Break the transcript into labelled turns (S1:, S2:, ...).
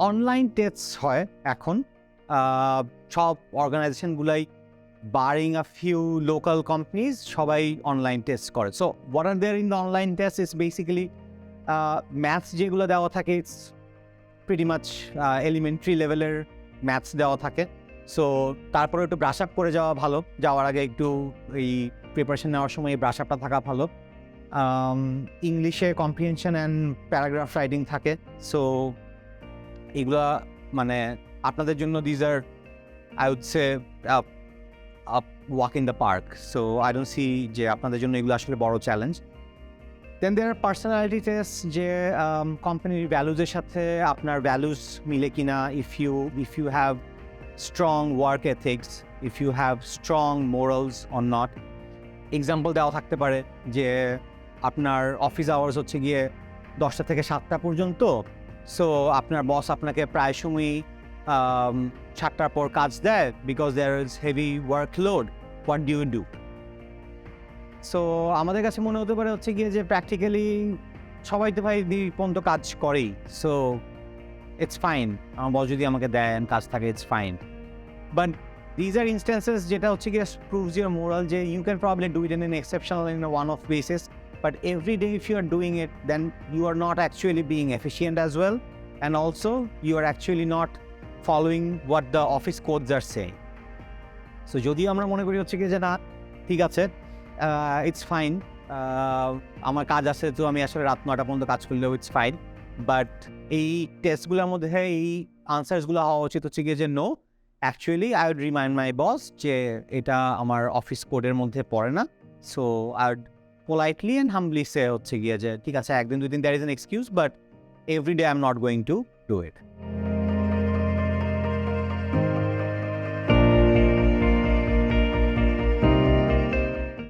S1: Online test হয় এখন সব অর্গানাইজেশনগুলাই barring a few local companies সবাই অনলাইন টেস্ট করে। So what are there in the online test is basically maths যেগুলো দেওয়া থাকে ইটস প্রিটি মাচ এলিমেন্টারি লেভেলের ম্যাথস দেওয়া থাকে। সো তারপরে একটু ব্রাশ আপ করে যাওয়া ভালো, যাওয়ার আগে একটু এই প্রিপারেশন নেওয়ার সময় এই ব্রাশ আপটা থাকা ভালো। ইংলিশে কম্প্রিহেনশন অ্যান্ড প্যারাগ্রাফ রাইটিং থাকে। সো এগুলা মানে আপনাদের জন্য these are I would say walk in the park. So I don't see যে আপনাদের জন্য এগুলো আসলে বড় চ্যালেঞ্জ। Then there are personality test, যে কোম্পানির ভ্যালুজের সাথে আপনার ভ্যালুজ মিলে কিনা, if you have strong work ethics, if you have strong morals or not. Example দেওয়া থাকতে পারে যে আপনার অফিস আওয়ার্স হচ্ছে গিয়ে 10টা থেকে 7টা পর্যন্ত। সো আপনার বস আপনাকে প্রায় সময়ই 7টার পর কাজ দেয় because there is heavy workload, what do you do? So আমাদের কাছে মনে হতে পারে হচ্ছে গিয়ে যে প্র্যাকটিক্যালি সবাই তো ভাই পর্যন্ত কাজ করেই, সো ইটস ফাইন, আমার বস যদি আমাকে দেন কাজ থাকে it's fine. But these are instances যেটা হচ্ছে গিয়ে প্রুভস ইউর মোরাল, যে you can probably do it in an exceptional in one off basis, but every day if you are doing it then you are not actually being efficient as well, and also you are actually not following what the office codes are saying. So যদিও আমরা মনে করি হচ্ছে কি যে না ঠিক আছে, ইটস ফাইন, আমার কাজ আছে তো আমি আসলে রাত 9টা পর্যন্ত কাজ করলেও ইটস ফাইন, বাট এই টেস্টগুলোর মধ্যে এই আনসার্সগুলো হওয়া উচিত হচ্ছে গিয়ে যে no, actually I would remind my boss যে এটা আমার অফিস কোডের মধ্যে পড়ে না। So I would politely and humbly say হচ্ছে গিয়ে যে ঠিক আছে, একদিন দুই দিন there is an excuse, but every day I am not going to do it.